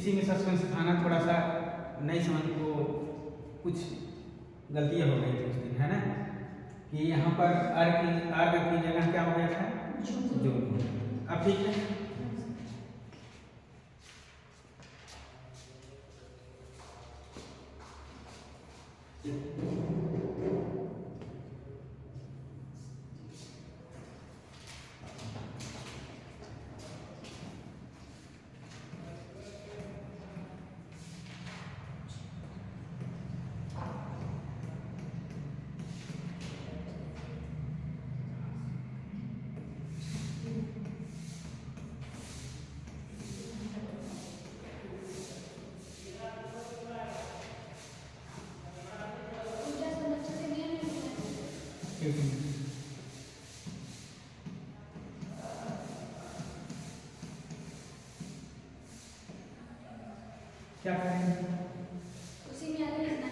इसी में सस्पेंस थाना थोड़ा सा नहीं समझ को कुछ गलतियाँ हो गई थी उस दिन, है ना, कि यहाँ पर अर्घ की जगह क्या हो गया था, जो अब ठीक है। क्या करेंगे उसी में आगे लिखना है।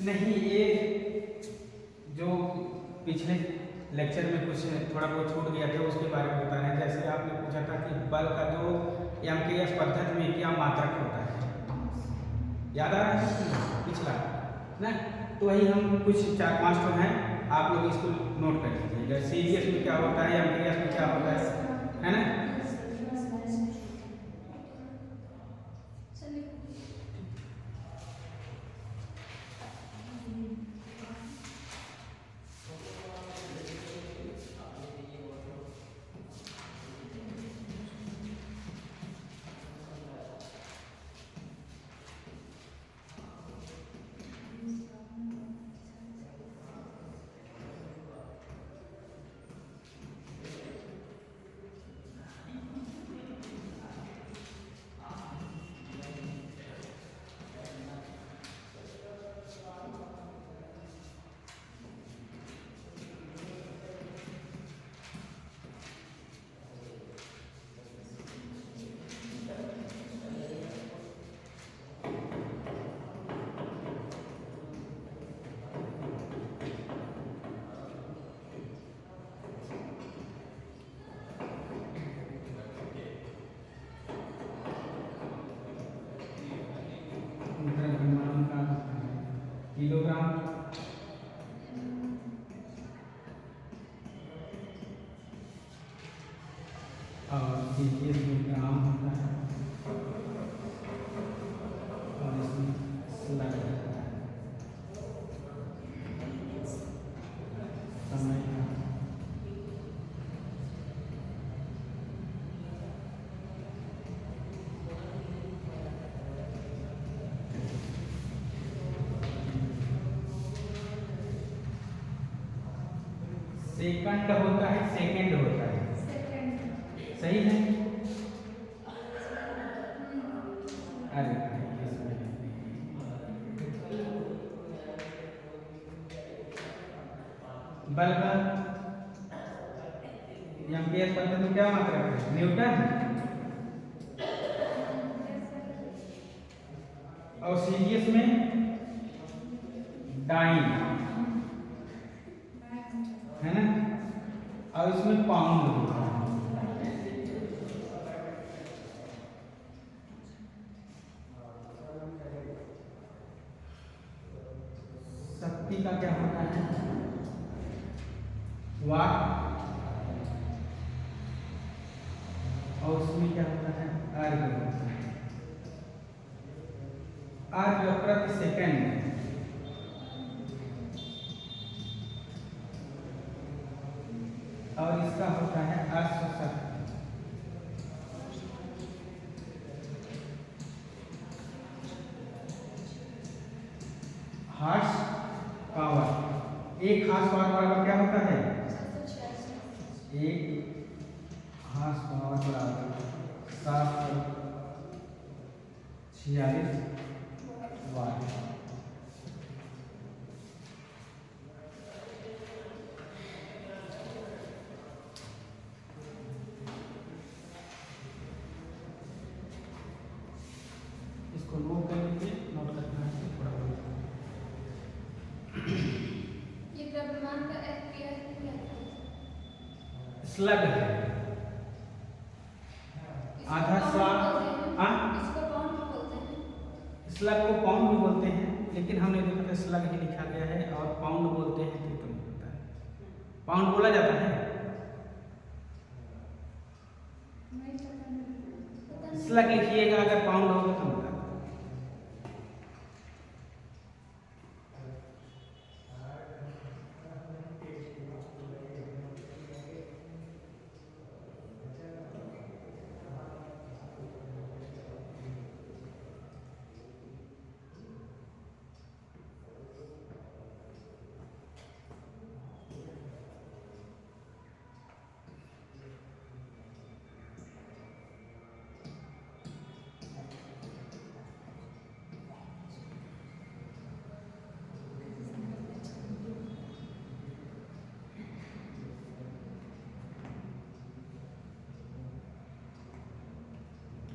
नहीं, ये जो पिछले लेक्चर में कुछ थोड़ा बहुत छूट गया था उसके बारे में बताना है। जैसे आपने पूछा था कि बल का जो एमकेएस पद्धति में क्या मात्रक होता है, याद आ रहा है पिछला ना, तो वही हम कुछ 4-5 तो हैं, आप लोग इसको नोट कर लीजिएगा। सीजीएस में क्या होता है, एमकेएस में क्या होता है ना। किलोग्राम और सीजीएस में ग्राम होता है और इसमें स्लग होता है। समय का सेकंड होता है, सेकंड होता है, सही है। अरे बल का एम्पियर पद्धति में क्या मात्रा है, न्यूटन, और सीजीएस में डाइन, है ना, और इसमें पाउंड होता है। शक्ति का क्या होता है, वाट, और उसमें क्या होता है, अर्घ होता है। अर्घ प्रति सेकंड, और इसका होता है अश्वशक्ति। हार्स पावर, एक हार्स पावर बराबर क्या होता है, एक हार्स पावर बराबर 746 वाट। इसको नोट कर लीजिए, नोट करना है थोड़ा बहुत। ये द्रव्यमान का एफपीआई क्या है? स्लग है, आधा सा इसको कौन बोलते हैं, लेकिन हमने देखा था स्लग ही लिखा गया है, और पाउंड बोलते हैं तो नहीं पता है। पाउंड बोला जाता है, नहीं पता नहीं। स्लग लिखिएगा, अगर पाउंड होगा तो बता।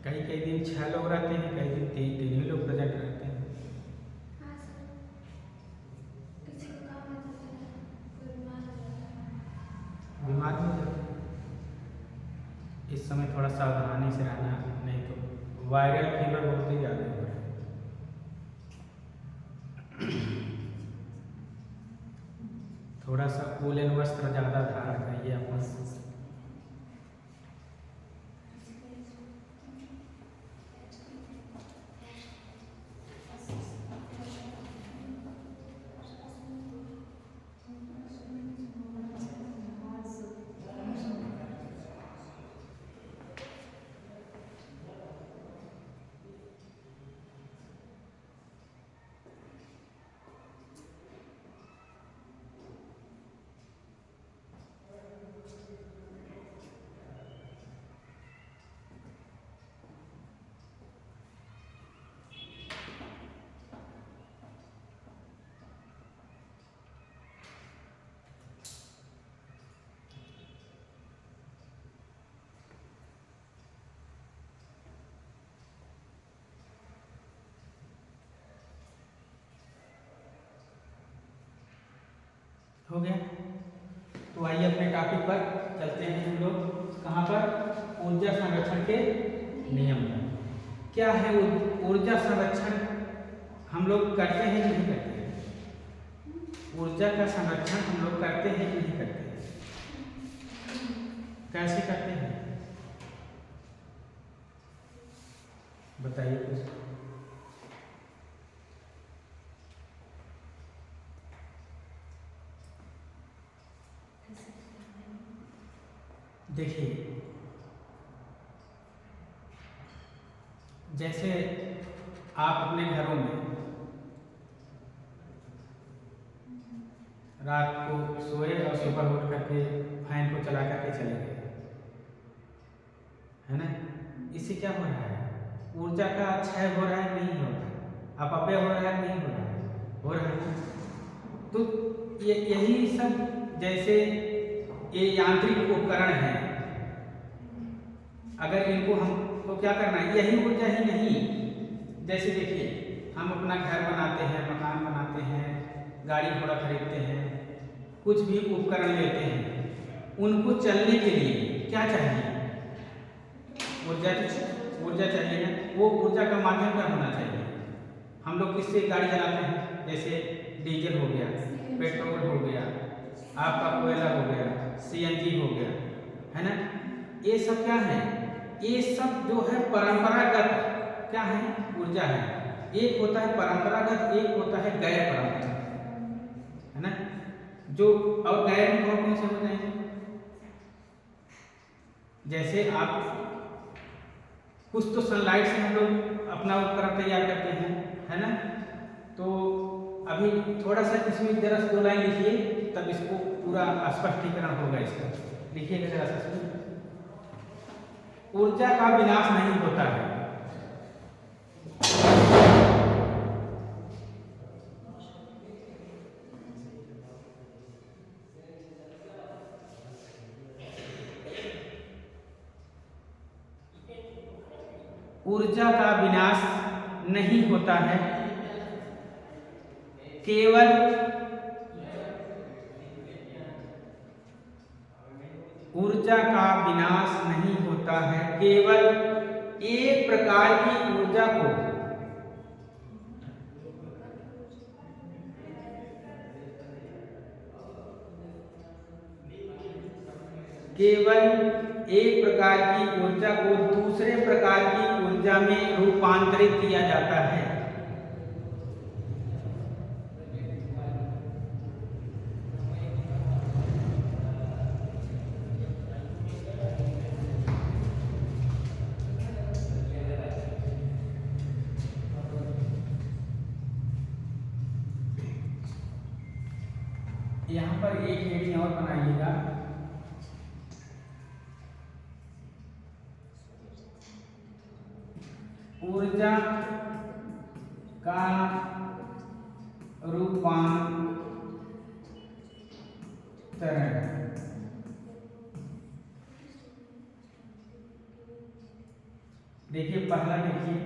कई कई दिन 6 लोग रहते हैं, कई दिन 3 ही लोग प्रेजेंट रहते हैं। हाँ सर, किसी को काम आ जाता है, कोई बीमार हो जाता है। बीमार हो जाते हैं, इस समय थोड़ा सावधानी से रहना, नहीं तो वायरल फीवर बहुत ही ज़्यादा हो रहा है। थोड़ा सा वूलन वस्त्र ज़्यादा धारण करिए अपना। हो गया, तो आइए अपने टॉपिक पर चलते हैं हम लोग। कहाँ पर? ऊर्जा संरक्षण के नियम पर। क्या है ऊर्जा संरक्षण? हम लोग करते हैं कि नहीं करते हैं? ऊर्जा का संरक्षण हम लोग करते हैं कि नहीं करते हैं? कैसे करते हैं बताइए कुछ। देखिए, जैसे आप अपने घरों में रात को सोए और सुबह उठ करके फैन को चला करके चले गए, है ना? इससे क्या हो रहा है? ऊर्जा का क्षय हो रहा है, नहीं हो रहा है? अपव्यय हो रहा है, नहीं हो रहा है? हो रहा है। तो यही सब, जैसे ये यांत्रिक उपकरण हैं, अगर इनको हमको क्या करना है, यही ऊर्जा ही नहीं, जैसे देखिए हम अपना घर बनाते हैं, मकान बनाते हैं, गाड़ी घोड़ा खरीदते हैं, कुछ भी उपकरण लेते हैं, उनको चलने के लिए क्या चाहिए? ऊर्जा चाहिए ना। वो ऊर्जा का माध्यम क्या होना चाहिए? हम लोग किससे गाड़ी चलाते हैं? जैसे डीजल हो गया, पेट्रोल हो गया, आपका कोयला हो गया, सीएनजी हो गया, है ना? ये सब क्या है? ये सब जो है परंपरागत क्या है? ऊर्जा है। एक होता है परंपरागत, एक होता है गैर परंपरागत, है ना? जो और गैर में कौन कौन से हो जाएंगे? जैसे आप कुछ तो सनलाइट से हम लोग अपना उपकरण तैयार करते हैं, है ना? तो अभी थोड़ा सा इसमें जरा 2 लाइन लिखिए, तब इसको पूरा स्पष्टीकरण होगा इसका। लिखिएगा जरा सा इसमें। ऊर्जा का विनाश नहीं होता है। ऊर्जा का विनाश नहीं होता है, केवल ऊर्जा का विनाश नहीं होता है, केवल एक प्रकार की ऊर्जा को केवल एक प्रकार की ऊर्जा को दूसरे प्रकार की ऊर्जा में रूपांतरित किया जाता है। यहाँ पर एक हेडिंग और बनाइएगा, ऊर्जा का रूपांतरण। देखिए पहला देखिए,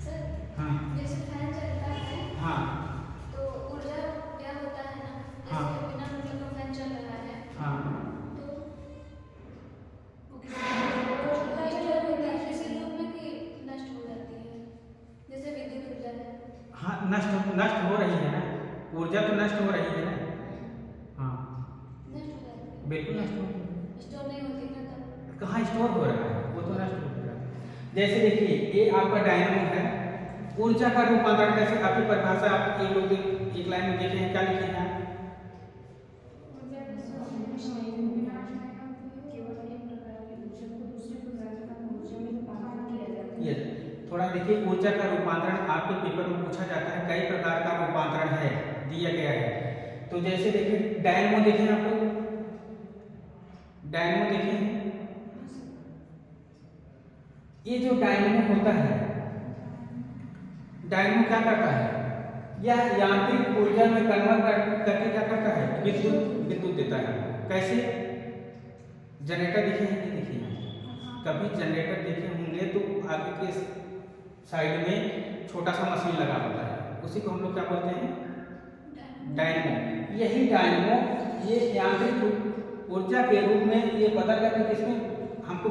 सर हाँ जैसे फैन चलता है हाँ तो ऊर्जा क्या होता है ना, हाँ जैसे बिना मतलब का फैन चल रहा है हाँ तो वो नष्ट होता है किसी रूप में कि नष्ट हो जाती है, जैसे विद्युत ऊर्जा है। हाँ, नष्ट हो रही है ना, ऊर्जा तो नष्ट हो रही है ना। हाँ नष्ट हो जाती है, बिल्कुल नष्ट हो रही है। स्टोर नहीं होती ना तब। कहाँ स्टोर हो रहा है, वो तो नष्ट हो रहा है। जैसे देखिए ये आपका डायनामो है, ऊर्जा का रूपांतरण। जैसे अभी परिभाषा आप एक लोग एक लाइन में देखे हैं, क्या लिखे हैं? ये थोड़ा देखिए, ऊर्जा का रूपांतरण आपके पेपर में पूछा जाता है, कई प्रकार का रूपांतरण है दिया गया है। तो जैसे देखिए डायनामो देखें, आप लोग डायनामो देखें, ये जो डायनामो होता है, डायनामो क्या करता है, यह यांत्रिक ऊर्जा में कन्वर्ट करके क्या करता है, विद्युत देता है। कैसे? जनरेटर देखे हैं, नहीं देखे हैं? कभी जनरेटर देखे होंगे तो आगे के साइड में छोटा सा मशीन लगा होता है, उसी को हम लोग क्या बोलते हैं, डायनामो। यही डायनामो ये यांत्रिक ऊर्जा के रूप में ये बदल करके किसमें हमको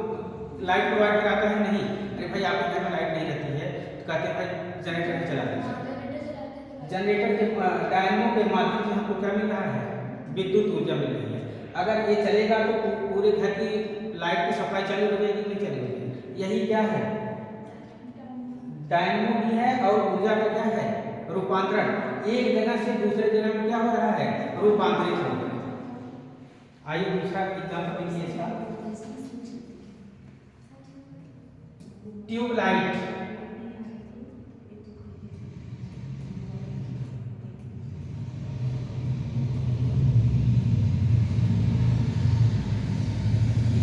लाइट प्रोवाइड कराता है। नहीं, अरे भाई आपके घर में लाइट नहीं रहती है तो कहते हैं भाई जनरेटर ही चलाते हैं। जनरेटर के डायनामो के माध्यम से हमको क्या मिल रहा है, विद्युत ऊर्जा मिल रही है। अगर ये चलेगा तो पूरे घर की लाइट की सप्लाई चालू हो जाएगी, नहीं चालू हो जाएगी। यही क्या है, डायनामो भी है और ऊर्जा का क्या है, रूपांतरण। एक जगह से दूसरे जगह में क्या हो रहा है, रूपांतरित हो रहा है। आइए दूसरा एग्जाम्पल देखिए इसका, ट्यूबलाइट।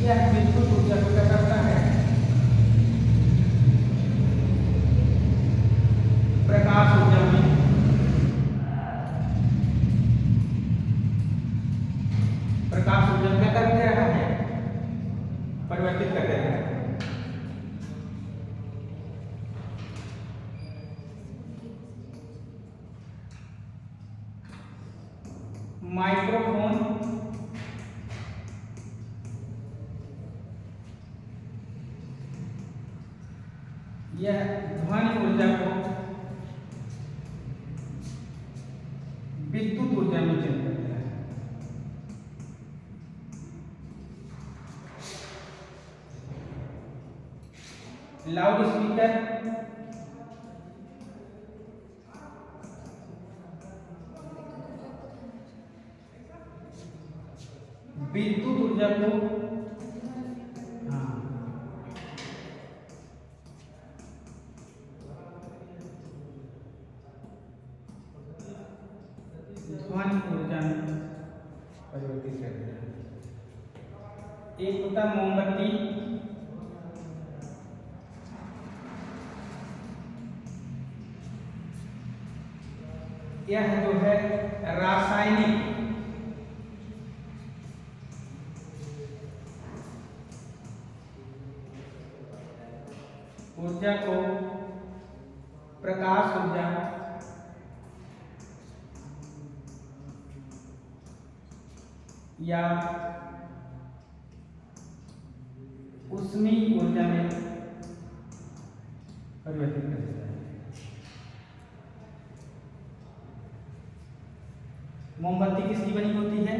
यह विद्युत ऊर्जा को क्या करता है, प्रकाश ऊर्जा में क्या कर दे रहा है, परिवर्तित कर दे रहा है। माइक्रोफोन यह ध्वनि ऊर्जा को विद्युत ऊर्जा में चेंज कर दिया है। लाउड स्पीकर विद्युत ऊर्जा को ध्वनि ऊर्जा में परिवर्तित कर दिया है। एक होता मोमबत्ती, यह जो है रासायनिक ऊर्जा को प्रकाश ऊर्जा या ऊष्मीय ऊर्जा में परिवर्तित कर देता है। मोमबत्ती किसकी बनी होती है?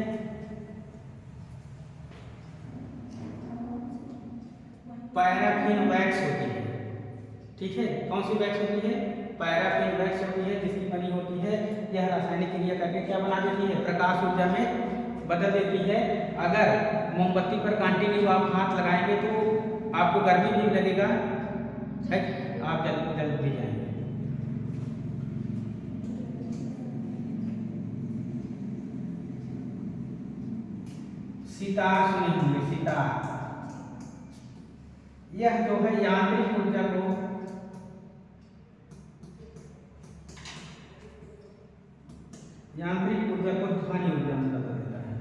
पैराफिन वैक्स होती है। ठीक है, कौन सी वैक्स होती है? पैराफिन वैक्स होती है, जिसकी बनी होती है। यह रासायनिक क्रिया करके क्या बना देती है? प्रकाश ऊर्जा में बदल देती है। अगर मोमबत्ती पर कंटिन्यू आप हाथ लगाएंगे तो आपको गर्मी भी लगेगा, है, आप जल भी जाएंगे। सितार सुने होंगे, सितार। यह जो है यांत्रिक ऊर्जा को ध्वनि ऊर्जा में बदल देता है।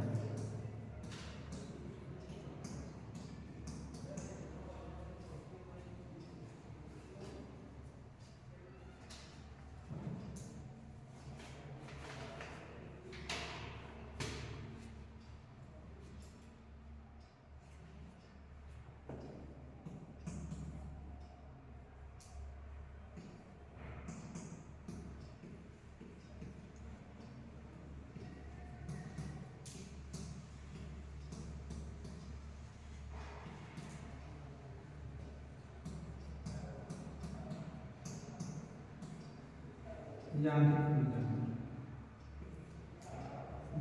यांत्रिक ऊर्जा।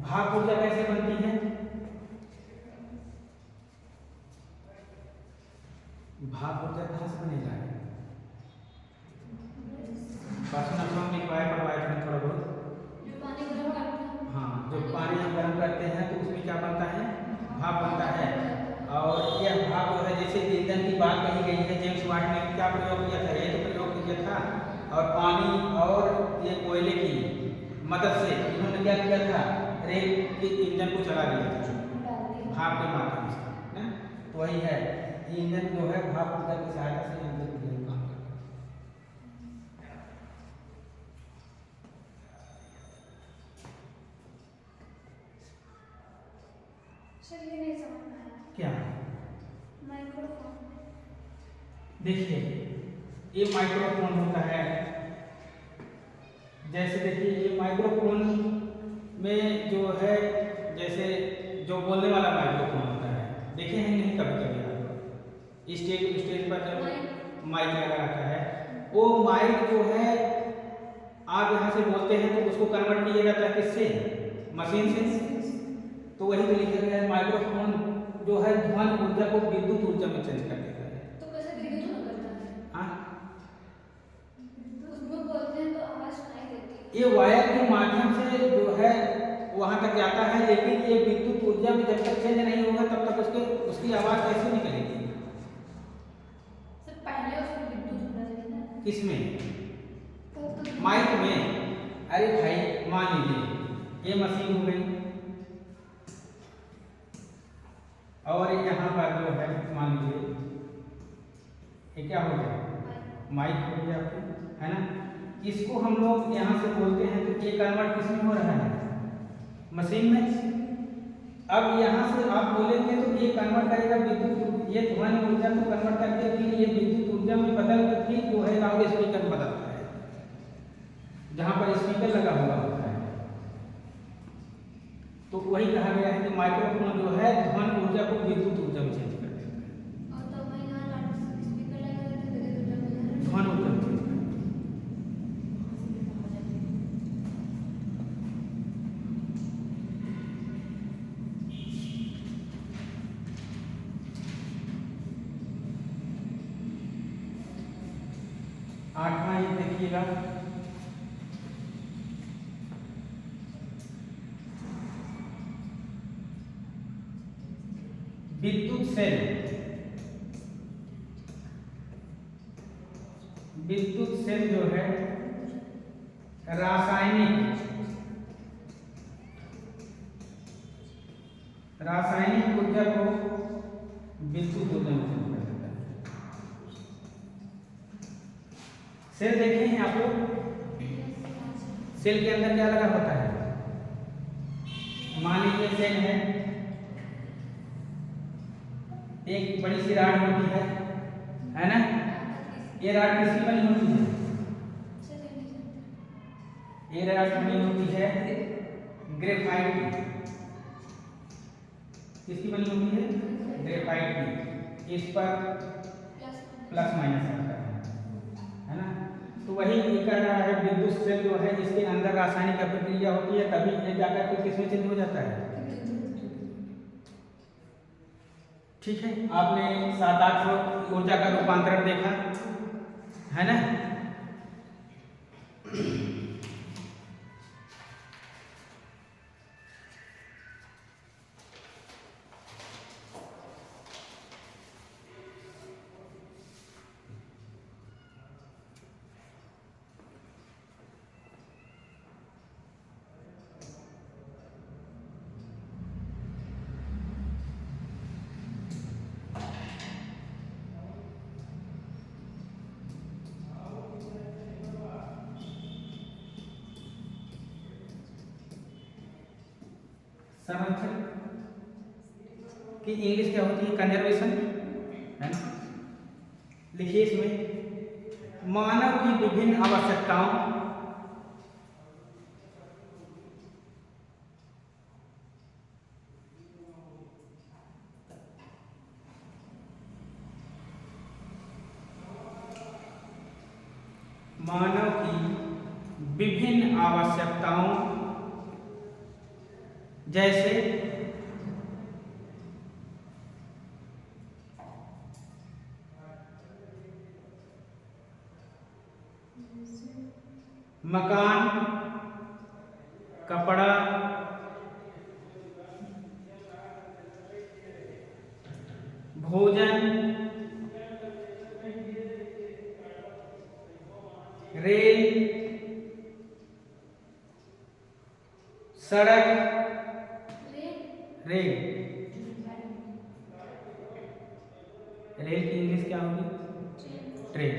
भाप ऊर्जा कैसे बनती है? भाप ऊर्जा कहाँ से बनेगा? थोड़ा बहुत। हाँ, जो पानी हम गर्म करते हैं तो उसमें क्या बनता है? भाप बनता है। और यह भाप जो है, जैसे ईंधन की बात कही गई है, जेम्स वाट ने क्या प्रयोग किया था? रेत प्रयोग किया था, और पानी और ये कोयले की मदद से इन्होंने क्या किया था? रेल के इंजन को चला दिया था भाप के माध्यम से, ना? तो वही है, इंजन जो है भाप ऊर्जा की सहायता से यांत्रिक ऊर्जा का काम करता है। सर ये नहीं समझ में आया। क्या? माइक्रोफोन। देखिए, ये माइक्रोफोन होता है। जैसे देखिए, ये माइक्रोफोन में जो है, जैसे जो बोलने वाला माइक्रोफोन होता है, देखे हैं नहीं कभी कभी आप स्टेज पर जब माइक लगा रहता है, वो माइक जो है आप यहाँ से बोलते हैं तो उसको कन्वर्ट किया जाता है किससे? मशीन से। तो वही तो लिखा गया है, माइक्रोफोन जो है ध्वनि ऊर्जा को विद्युत ऊर्जा में चेंज कर देता है। तो कैसे विद्युत में करता है? हाँ, उसमें बोलते हैं तो आवाज सुनाई देती है। ये वायर के माध्यम से जो है वहां तक जाता है, लेकिन ये विद्युत ऊर्जा में जब तक चेंज नहीं होगा तब तक उसकी आवाज कैसे निकलेगी? सर पहले उसमें विद्युत होना चाहिए ना। किसमें? माइक में। अरे भाई, मान लीजिए ये मशीन हो गई, और यहाँ पर जो है मान लीजिए ये क्या हो गया? माइक हो गया आपको, है ना? इसको हम लोग यहाँ से बोलते हैं तो ये कन्वर्ट किसमें हो रहा है? मशीन में। अब यहाँ से आप बोलेंगे तो ये कन्वर्ट करेगा विद्युत, ये ध्वनि ऊर्जा को कन्वर्ट करके फिर ये विद्युत ऊर्जा में बदल कर फिर जो है लाउड स्पीकर में बदलता है, जहाँ पर स्पीकर लगा हुआ होता है। तो वही कहा गया है कि माइक्रोफोन जो है ध्वनि ऊर्जा को विद्युत ऊर्जा में चेंज कर देता है। और तो मैं यहाँ स्पीकर लगा देते हैं विद्युत ऊर्जा में। ध्वनि ऊर्जा में चेंज कर देता है। आठवां ये देखिएगा, विद्युत सेल। विद्युत सेल जो है रासायनिक ऊर्जा को विद्युत ऊर्जा में चेंज कर देता है। सेल देखे हैं आप लोग? सेल के अंदर क्या लगा होता है? मान लीजिए सेल है, एक बड़ी सी राड होती है ना? ये राड किसकी बनी होती है? ये राड बनी होती है ग्रेफाइट की। किसकी बनी होती है? ग्रेफाइट की। इस पर प्लस माइनस आता है ना? तो वही ये कह रहा है विद्युत सेल जो है इसके अंदर रासायनिक अभिक्रिया होती है, तभी ये जाकर के किसमें चेंज हो जाता है? ठीक है, आपने 7-8 ऊर्जा का रूपांतरण देखा है ना? संरक्षण की इंग्लिश क्या होती है? कंजर्वेशन, है ना? लिखिए इसमें, मानव की विभिन्न आवश्यकताओं मानव की विभिन्न आवश्यकताओं जैसे मकान, कपड़ा, भोजन, रेल, सड़क, रेल रेल की इंग्लिश क्या होगी? ट्रेन।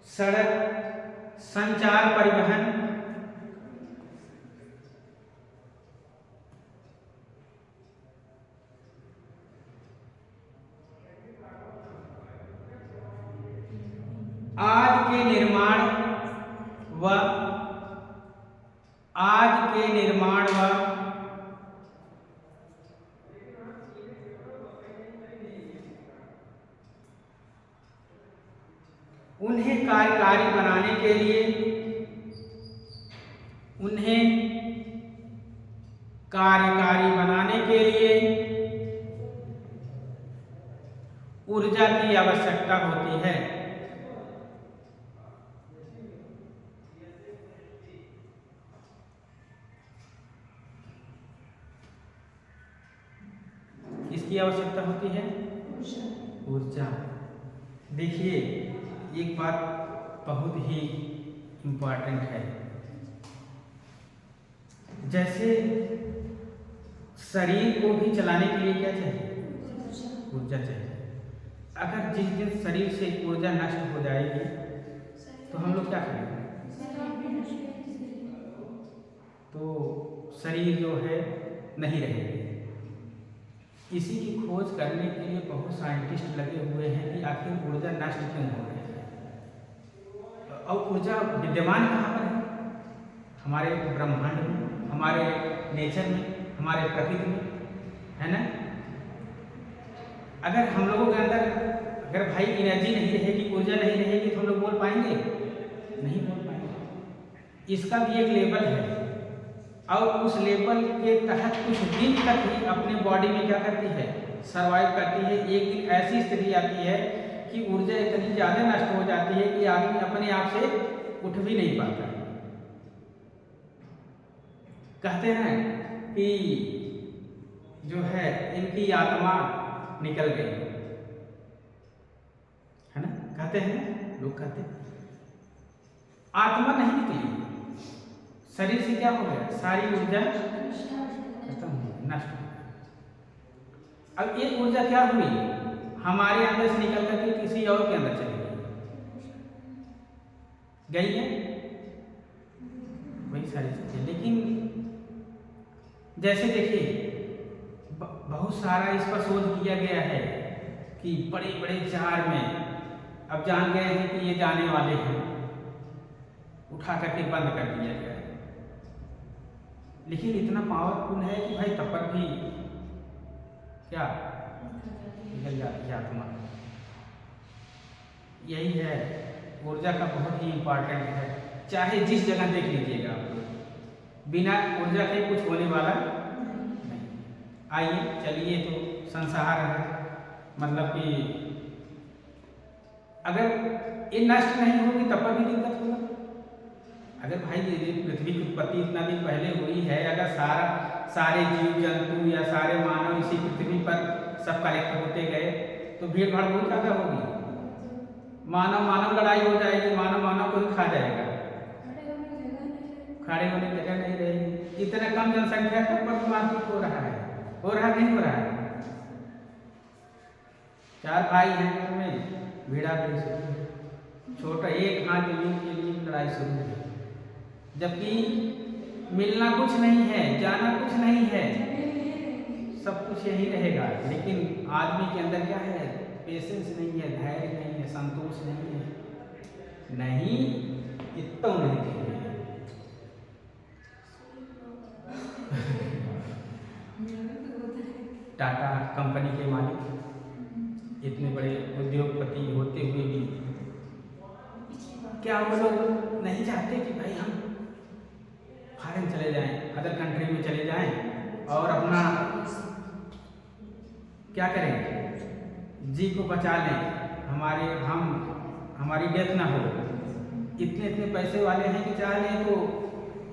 सड़क, संचार, परिवहन, आज के निर्माण व उन्हें कार्यकारी बनाने के लिए ऊर्जा की आवश्यकता होती है। किसकी आवश्यकता होती है? ऊर्जा। देखिए, एक बात बहुत ही इम्पोर्टेंट है। जैसे शरीर को भी चलाने के लिए क्या चाहिए? ऊर्जा चाहिए। अगर जिस दिन शरीर से ऊर्जा नष्ट हो जाएगी तो हम लोग क्या करेंगे? तो शरीर जो है नहीं रहेगी। इसी की खोज करने के लिए बहुत साइंटिस्ट लगे हुए हैं कि आखिर ऊर्जा नष्ट क्यों हो रही है और ऊर्जा विद्यमान कहाँ पर है? हमारे ब्रह्मांड में, हमारे नेचर में, हमारे प्रकृति में, है ना? अगर हम लोगों के अंदर अगर भाई एनर्जी नहीं रहेगी, ऊर्जा नहीं रहेगी तो हम लोग बोल पाएंगे? नहीं बोल पाएंगे। इसका भी एक लेवल है और उस लेवल के तहत कुछ दिन तक ही अपने बॉडी में क्या करती है? सर्वाइव करती है। एक दिन ऐसी स्थिति आती है कि ऊर्जा इतनी ज़्यादा नष्ट हो जाती है कि आदमी अपने आप से उठ भी नहीं पाता है। कहते हैं कि जो है इनकी आत्मा निकल गई, है ना? कहते हैं, लोग कहते हैं आत्मा नहीं निकली, शरीर से क्या हो गया? सारी ऊर्जा खत्म हो गई, नष्ट हो गई। अब ये ऊर्जा क्या हुई? हमारे अंदर से निकल करके किसी और के अंदर चली गई। गई है वही सारी चीज़ें। लेकिन जैसे देखिए बहुत सारा इस पर शोध किया गया है कि बड़े बड़े जार में अब जान गए हैं कि ये जाने वाले हैं, उठा करके बंद कर दिया गया है। लेकिन इतना पावरफुल है कि भाई तब पर भी क्या निकल जाती है आत्मा। यही है, ऊर्जा का बहुत ही इम्पोर्टेंट है। चाहे जिस जगह देख लीजिएगा आप लोग, बिना ऊर्जा के कुछ होने वाला नहीं। आइए चलिए, तो संसार है, मतलब कि अगर ये नष्ट नहीं होगी तब पर भी दिक्कत होगा। अगर भाई ये पृथ्वी की उत्पत्ति इतना दिन पहले हुई है, अगर सारे जीव जंतु या सारे मानव इसी पृथ्वी पर सब कलेक्ट होते गए तो भीड़ भाड़ बहुत ज़्यादा होगी। मानव लड़ाई हो जाएगी, मानव को ही खा जाएगा, खड़े होने की जगह नहीं रहेगी। इतना कम जनसंख्या तक पर मारपीट हो रहा है, नहीं हो रहा है। 4 भाई हैं घर में, भिड़ा भिड़ी शुरू है, छोटा एक हाथ जमीन के लिए लड़ाई शुरू है। जबकि मिलना कुछ नहीं है, जाना कुछ नहीं है, सब कुछ यही रहेगा। लेकिन आदमी के अंदर क्या है? पेशेंस नहीं है, धैर्य नहीं है, संतोष नहीं है। नहीं इतना नहीं है। टाटा कंपनी के मालिक इतने बड़े उद्योगपति होते हुए भी क्या वो लोग नहीं चाहते कि भाई हम फॉरेन चले जाएं, अदर कंट्री में चले जाएं और अपना क्या करें, जी को बचा लें, हमारी डेथ ना हो। इतने पैसे वाले हैं कि चाह लें तो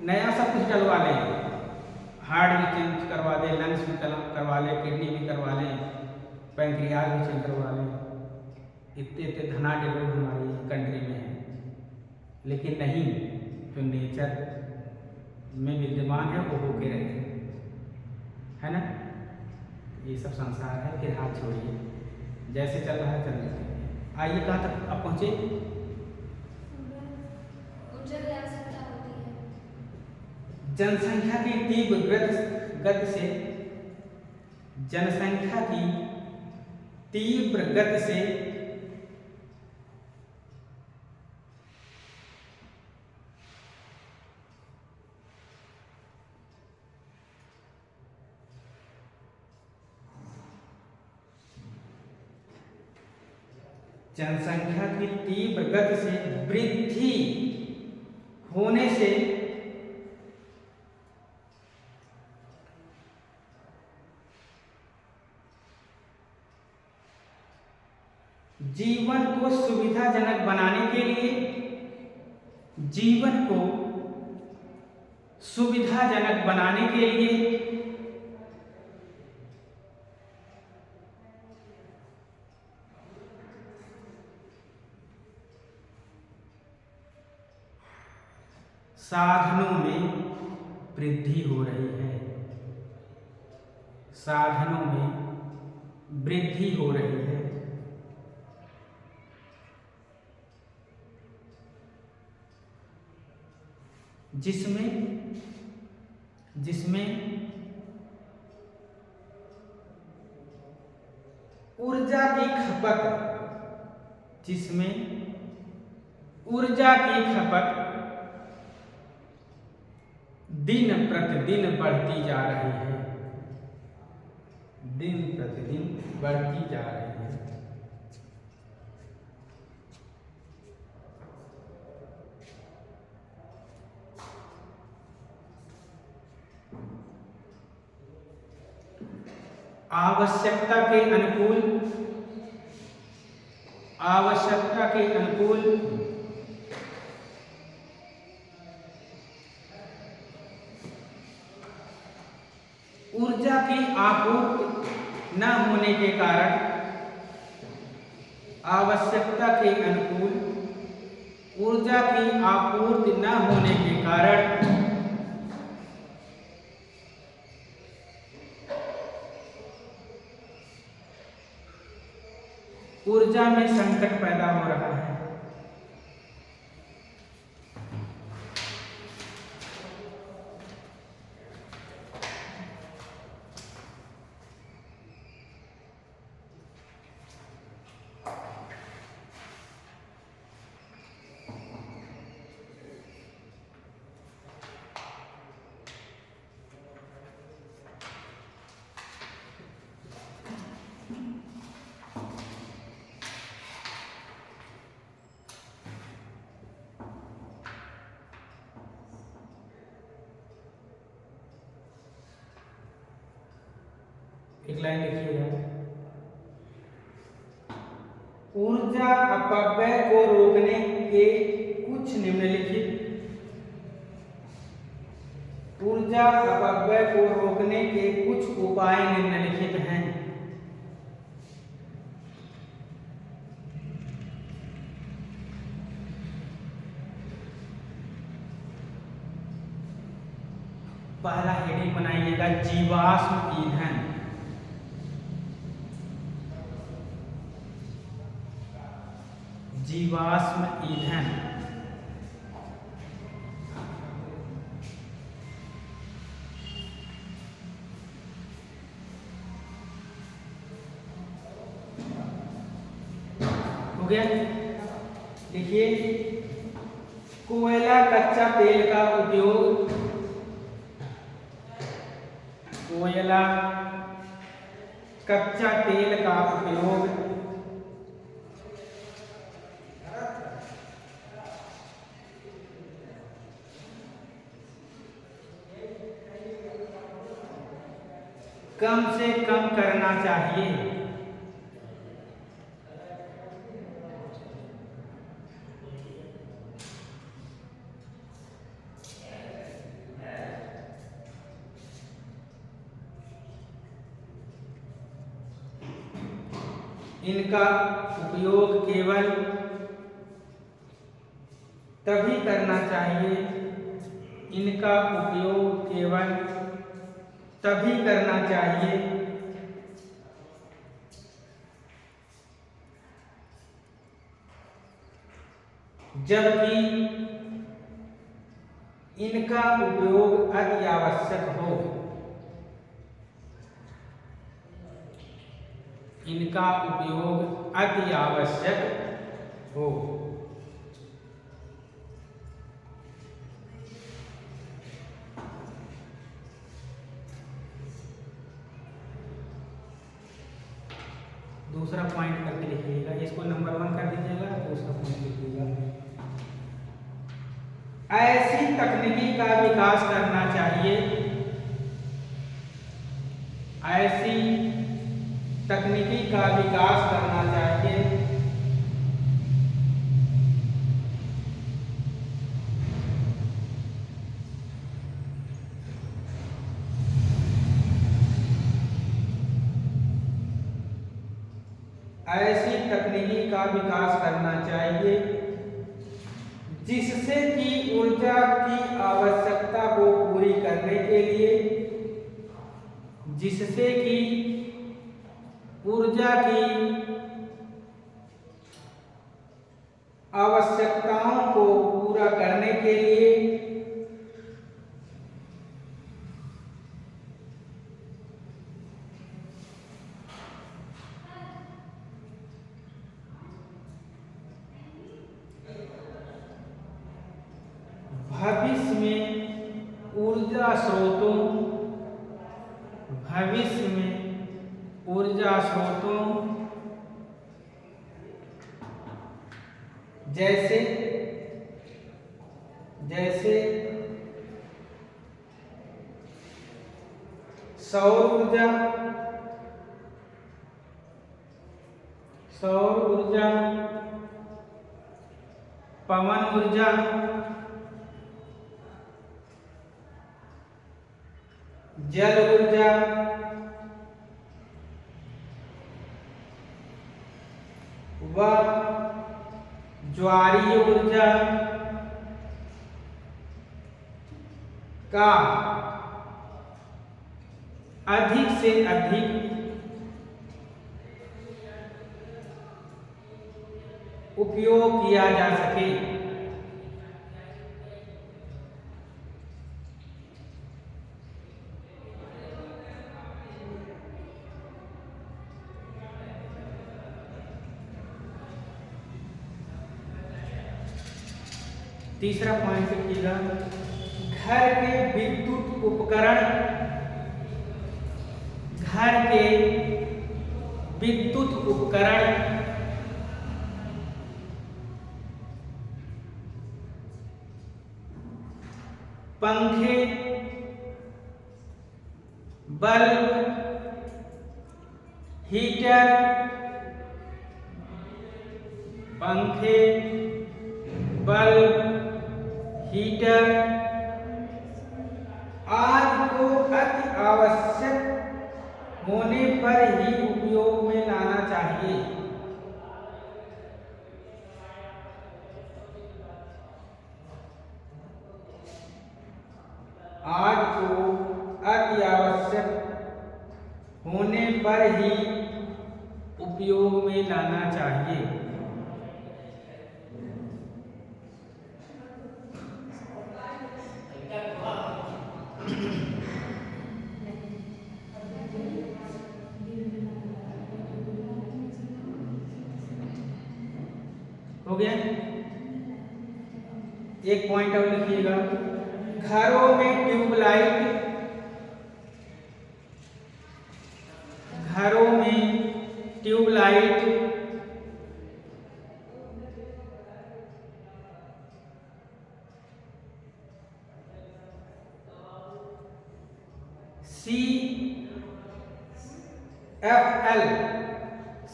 नया सब कुछ डलवा लें, हार्ट भी चेंज करवा दें, लंग्स भी करवा लें, किडनी भी करवा लें, पैंक्रियाज भी चेंज करवा लें। इतने धनाढ़ लोग हमारी कंट्री में हैं। लेकिन नहीं, जो नेचर में विद्यमान है वो होके रहे, है ना। ये सब संसार है, फिर हाथ छोड़िए, जैसे चल रहा है चलने दीजिए। आइए कहाँ तक अब पहुँचे? जनसंख्या की तीव्र गति से वृद्धि होने से जीवन को सुविधाजनक बनाने के लिए साधनों में वृद्धि हो रही है। जिसमें ऊर्जा की खपत दिन प्रतिदिन बढ़ती जा रही है। आवश्यकता के अनुकूल ऊर्जा की आपूर्ति न होने के कारण ऊर्जा में संकट पैदा हो रहा है। एक लाइन लिखिएगा, ऊर्जा अपव्यय को रोकने के कुछ निम्नलिखित ऊर्जा अपव्यय को रोकने के कुछ उपाय निम्नलिखित हैं। पहला हेडिंग बनाइएगा, जीवाश्म ईंधन। जीवाश्म ईंधन हो गया। देखिए, कोयला कच्चा तेल का उपयोग, कोयला कच्चा तेल का उपयोग कम से कम करना चाहिए। इनका उपयोग केवल तभी करना चाहिए, इनका उपयोग केवल तभी करना चाहिए जबकि इनका उपयोग अति आवश्यक हो। इनका उपयोग अति आवश्यक हो। दूसरा पॉइंट करके लिखिएगा, इसको नंबर 1 कर दीजिएगा, दूसरा पॉइंट लिखिएगा, ऐसी तकनीकी का विकास करना चाहिए, ऐसी तकनीकी का विकास करना चाहिए ऐसी तकनीकी का विकास करना चाहिए जिससे कि ऊर्जा की आवश्यकता को पूरी करने के लिए, जिससे कि ऊर्जा की आवश्यकताओं को पूरा करने के लिए भविष्य में ऊर्जा स्रोतों जैसे सौर ऊर्जा, पवन ऊर्जा, जल ऊर्जा, व ज्वारीय ऊर्जा का अधिक से अधिक उपयोग किया जा सके। तीसरा पॉइंट लिखिएगा, घर के विद्युत उपकरण पंखे, बल्ब, हीटर, पंखे, बल्ब, हीटर आदि को अति आवश्यक होने पर ही उपयोग में लाना चाहिए। आदि को अति आवश्यक होने पर ही उपयोग में लाना चाहिए। हो गया? एक पॉइंट और लिखिएगा, घरों में ट्यूबलाइट, घरों में ट्यूबलाइट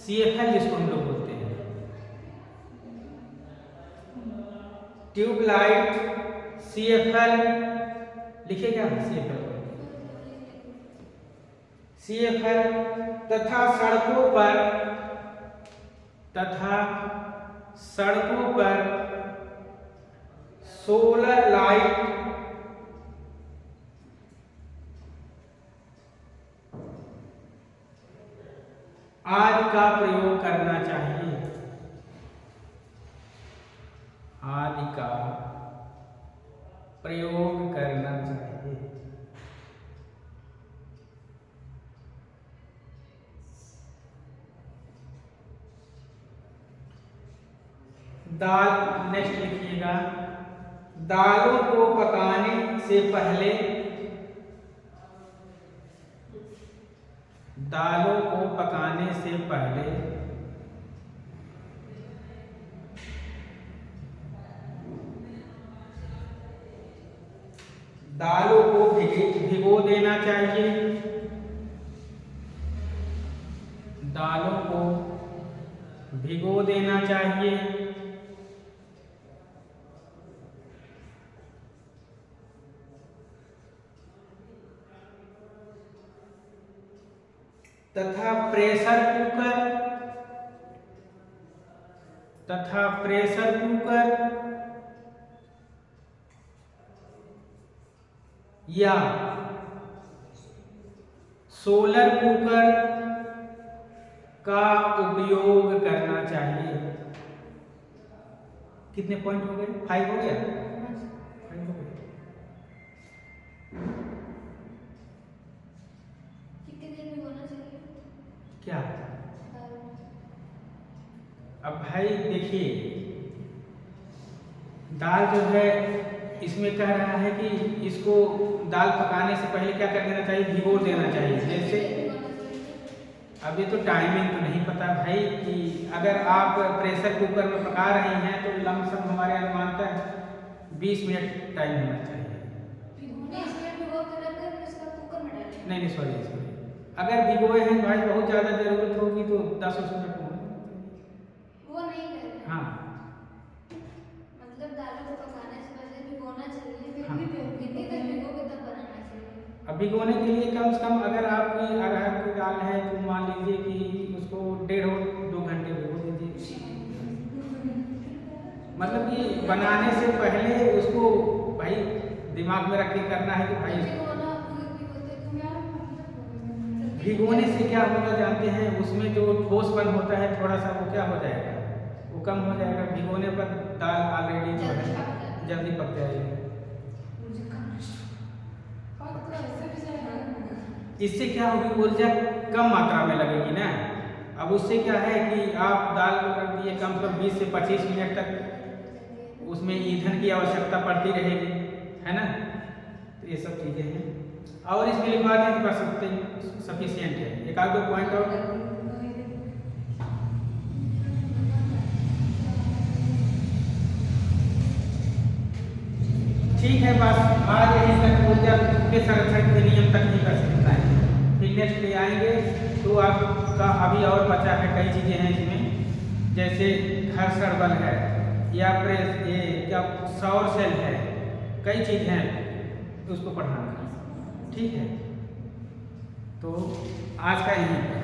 CFL जिसको हम लोग बोलते हैं, ट्यूबलाइट CFL लिखे क्या? CFL तथा सड़कों पर सोलर लाइट आदि का प्रयोग करना चाहिए। आदि का प्रयोग करना चाहिए। दाल, नेक्स्ट लिखिएगा, दालों को पकाने से पहले, दालों को पकाने से पहले दालों को भिगो देना चाहिए। दालों को भिगो देना चाहिए। तथा प्रेशर कुकर या सोलर कुकर का उपयोग करना चाहिए। कितने पॉइंट हो गए? 5 हो गया? 5 हो गए। कितनी देर में होना चाहिए? क्या? अब भाई देखिए, दाल जो है इसमें कह रहा है कि इसको दाल पकाने से पहले क्या कर देना चाहिए? भिगो देना चाहिए। जैसे अब ये तो टाइमिंग तो नहीं पता भाई कि अगर आप प्रेशर कुकर में पका रही हैं तो लमसम हमारे अनुमानतः 20 मिनट टाइम होना चाहिए। नहीं सॉरी, अगर भिगोए हैं भाई बहुत ज़्यादा ज़रूरत होगी तो 10 मिनट में वो नहीं कर रहे। हाँ, मतलब दालों को पकाने से पहले भिगोना चाहिए, फिर हाँ। भी कितनी देर भिगोगे तब बनाना चाहिए? अब भिगोने के लिए कम से कम अगर आपकी अरहर की दाल है तो मान लीजिए कि उसको 1.5-2 घंटे भिगो दीजिए। मतलब कि बनाने से पहले उसको भाई दिमाग में रख के करना है कि भाई भिगोने से क्या होगा जानते हैं? उसमें जो ठोसपन होता है थोड़ा सा वो क्या हो जाएगा? वो कम हो जाएगा। भिगोने पर दाल ऑलरेडी जो है जल्दी पक जाएगी। इससे क्या होगी? ऊर्जा कम मात्रा में लगेगी ना। अब उससे क्या है कि आप दाल को कर दिए, कम से कम 20 से 25 मिनट तक उसमें ईंधन की आवश्यकता पड़ती रहेगी, है ना? तो ये सब चीज़ें हैं और इसमें लिखवा दें कि बस सफिशिएंट है। एक आध 2 पॉइंट और ठीक है। बस आज यहीं तक ऊर्जा के संरक्षण के नियम तक ही कर सकता है। ठीक। फिर नेक्स्ट ले आएंगे तो आपका अभी और बचा है कई चीज़ें हैं इसमें, जैसे घर्षण बल है या प्रेस ये क्या सौर सेल है, कई चीज़ हैं उसको पढ़ना है। ठीक है, तो आज का यही है।